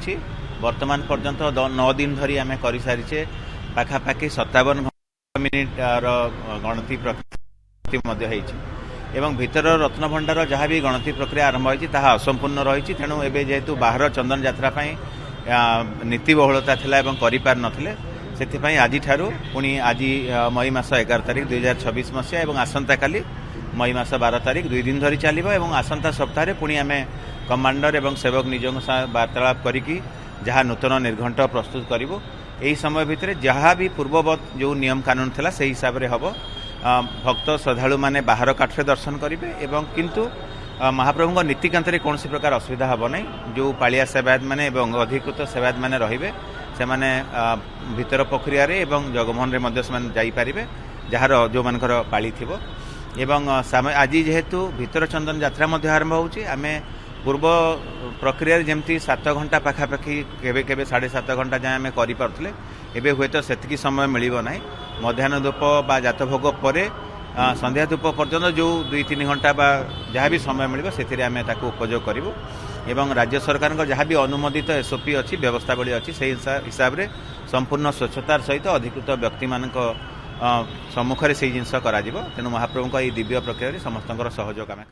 होइछि वर्तमान पर्यंत 9 दिन धरी आम कर सारीचे पाखापाखि 57 मिनिट गणति प्रक्रिया एवं भीतर रत्नभंडार जहाँ भी गणति प्रक्रिया आरंभ होती असंपूर्ण रही तेणु एवं जेहेतु बाहर चंदन यात्रा नीति बहुलता थिला एवं करिपार नथिले सेथिपई आजि ठारू पुणी आज मई मास 11 तारिख 2026 मसीहा एवं आसंता काली मई मास 12 तारिख 2 दिन धरी चलिबो एवं आसंता सप्ताह पुणी आम कमांडर एवं सेवक निजों वार्तालाप करिकी जहाँ नूतन निर्घंट प्रस्तुत करूँ यही समय भितर जहाँ भी पूर्ववत जो नियम कानून थिला से हिसाब से हम भक्त श्रद्धालु माने बाहर काठरे दर्शन करेंगे एवं किंतु महाप्रभु नीतिकांत कौन प्रकार असुविधा हम ना जो पालिया सेवायत मैंने अधिकृत सेवायत मैंने रे से भीतर प्रक्रिया एवं जगमोहन जापारे जार जो मानकर पाली थी एवं आज जेहेतु भीतर चंदन यात्रा आरंभ होमें पूर्व प्रक्रिया जमती 7 घंटा पाखापाखि केबे 7.5 घंटा जाए आम करें एवं हुए तो सेतिकी समय मिलिबो नाही मध्याह्न धूप बा जातभोग पर संध्या धूप पर्यंत जो 2-3 घंटा बा जहाँ भी समय मिलिबो सेथिरे आमे ताकू उपयोग करिवो एवं राज्य सरकार जहाँ भी अनुमोदित एसओपी अच्छी व्यवस्थावली अच्छी से हिसाब से संपूर्ण स्वच्छतार सहित अधिकृत व्यक्ति मानक सम्मुखें से जिनस करा तेणु महाप्रभु दिव्य प्रक्रिया समस्त सहयोग आम